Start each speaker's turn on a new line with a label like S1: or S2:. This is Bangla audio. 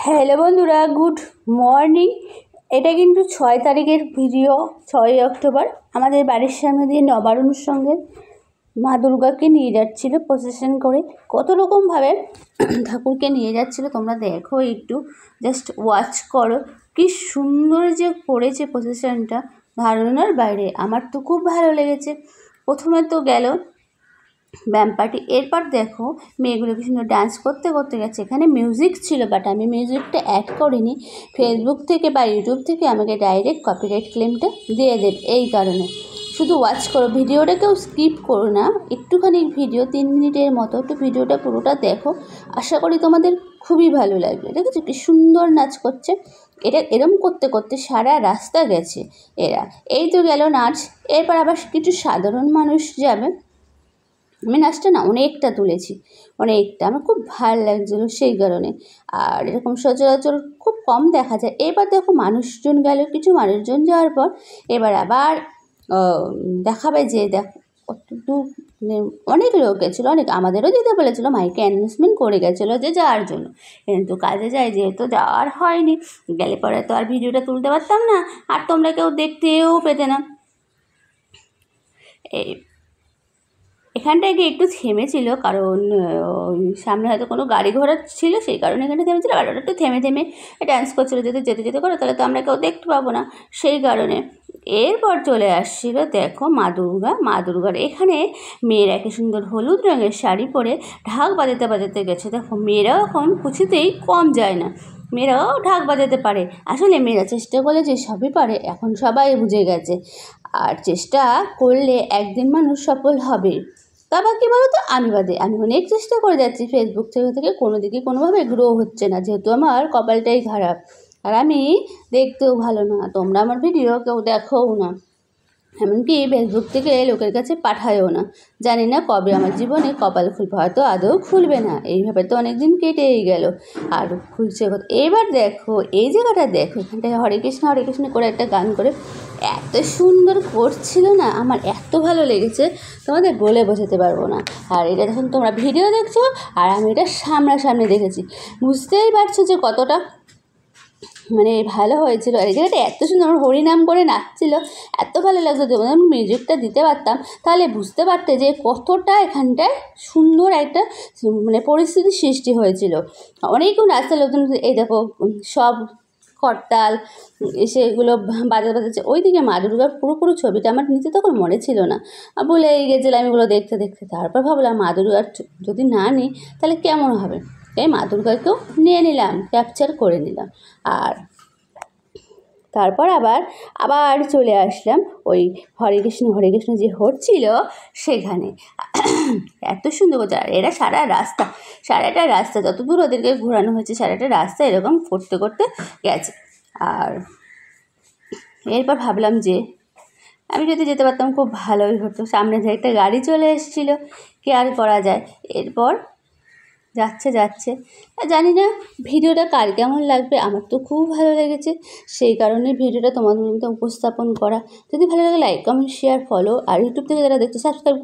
S1: হ্যালো বন্ধুরা, গুড মর্নিং। এটা কিন্তু 6 তারিখের ভিডিও। 6 অক্টোবর আমাদের বাড়ির সামনে দিয়ে নবারুণের সঙ্গে মা দুর্গাকে নিয়ে যাচ্ছিল প্রসেশন করে। কত রকমভাবে ঠাকুরকে নিয়ে যাচ্ছিল তোমরা দেখো, একটু জাস্ট ওয়াচ করো। কি সুন্দর যে করেছে প্রসেশনটা, ধারণার বাইরে। আমার তো খুব ভালো লেগেছে। প্রথমে তো গেল ব্যায়াম পার্টি, এরপর দেখো মেয়েগুলো কি সুন্দর ডান্স করতে করতে গেছে। এখানে মিউজিক ছিল, বাট আমি মিউজিকটা অ্যাড করিনি। ফেসবুক থেকে বা ইউটিউব থেকে আমাকে ডাইরেক্ট কপিরাইট ক্লেমটা দিয়ে দেবে, এই কারণে। শুধু ওয়াচ করো, ভিডিওটা কেউ স্কিপ করো না। একটুখানি ভিডিও 3 মিনিটের মতো, একটু ভিডিওটা পুরোটা দেখো। আশা করি তোমাদের খুবই ভালো লাগবে। দেখেছো কি সুন্দর নাচ করছে। এটা এরম করতে করতে সারা রাস্তা গেছে এরা। এই তো গেল নাচ, এরপর আবার কিছু সাধারণ মানুষ যাবে। আমি নাচটা না অনেকটা তুলেছি, অনেকটা আমার খুব ভালো লাগছিলো সেই কারণে। আর এরকম সচরাচর খুব কম দেখা যায়। এবার দেখো মানুষজন গেল, কিছু মানুষজন যাওয়ার পর এবার আবার দেখাবে যে দেখো কতটুকু, অনেক লোক গেছিলো, অনেক আমাদেরও যেতে বলেছিলো, মাইকে অ্যানাউন্সমেন্ট করে গেছিলো যে যাওয়ার জন্য। কিন্তু কাজে যায় যেহেতু যাওয়ার হয়নি, গেলে পরে তো আর ভিডিওটা তুলতে পারতাম না, আর তোমরা কেউ দেখতেও পেতে না। এখানটায় গিয়ে একটু থেমেছিল, কারণ সামনে হয়তো কোনো গাড়ি ঘোড়া ছিল, সেই কারণে এখানে থেমেছিল। আর ওটা একটু থেমে থেমে ডান্স করছিলো, যদি যেতে যেতে করো তাহলে তো আমরা কেউ দেখতে পাবো না, সেই কারণে। এরপর চলে আসছিলো দেখো মা দুর্গার এখানে মেয়েরা কি সুন্দর হলুদ রঙের শাড়ি পরে ঢাক বাজাতে বাজাতে গেছে। দেখো মেয়েরাও এখন কিছুতেই কম যায় না, মেয়েরাও ঢাক বাজাতে পারে। আসলে মেয়েরা চেষ্টা করলে যে সবই পারে, এখন সবাই বুঝে গেছে। আর চেষ্টা করলে একদিন মানুষ সফল হবে। তারপর কী বলো তো, আমি অনেক চেষ্টা করে যাচ্ছি ফেসবুক থেকে কোনো দিকে কোনোভাবে গ্রো হচ্ছে না, যেহেতু আমার কপালটাই খারাপ। আর আমি দেখতেও ভালো না, তোমরা আমার ভিডিও কেউ দেখোও না, এমনকি ফেসবুক থেকে লোকের কাছে পাঠায়ও না। জানি না কবে আমার জীবনে কপাল খুলবে, হয়তো আদৌ খুলবে না। এইভাবে তো অনেক দিন কেটেই গেল, আর খুলছে কথা। এবার দেখো এই জায়গাটা দেখো, এখানটায় হরে কৃষ্ণ করে একটা গান করে এত সুন্দর করছিল না, আমার এত ভালো লেগেছে তোমাদের বলে বোঝাতে পারবো না। আর এটা যখন তোমরা ভিডিও দেখছো আর আমি এটা সামনাসামনি দেখেছি, বুঝতেই পারছো যে কতটা মানে ভালো হয়েছিল। আর এই জায়গাটা এত সুন্দর, আমার হরিনাম করে নাচছিল, এত ভালো লাগতো। যদি আমি মিউজিকটা দিতে পারতাম তাহলে বুঝতে পারতে যে কতটা এখানটায় সুন্দর একটা মানে পরিস্থিতির সৃষ্টি হয়েছিল। অনেকক্ষণ রাস্তার লোকজন, এই দেখো সব করতাল সেগুলো বাজাচ্ছে। ওইদিকে মা দুর্গার পুরো ছবিটা আমার নিচে তখন মনে ছিল না, ভুলেই গেছিলাম এগুলো দেখতে দেখতে। তারপর ভাবলাম মা দুর্গার যদি না নিই তাহলে কেমন হবে, তাই মা দুর্গাকেও নিয়ে নিলাম, ক্যাপচার করে নিলাম। আর তারপর আবার চলে আসলাম ওই হরে কৃষ্ণ যে হচ্ছিল সেখানে। এত সুন্দর করছে। আর এরা সারাটা রাস্তা যত দূর ওদেরকে ঘোরানো হয়েছে, সারাটা রাস্তা এরকম করতে করতে গেছে। আর এরপর ভাবলাম যে আমি যদি যেতে পারতাম খুব ভালোই হতো। সামনে যে একটা গাড়ি চলে এসেছিলো, কি আর করা যায়। এরপর যাচ্ছে জানি না ভিডিওটা কার কেমন লাগবে, আমার তো খুব ভালো লেগেছে, সেই কারণে ভিডিওটা তোমাদের মধ্যে উপস্থাপন করা। যদি ভালো লাগে লাইক কমেন্ট শেয়ার ফলো, আর ইউটিউব থেকে যারা দেখতে সাবস্ক্রাইব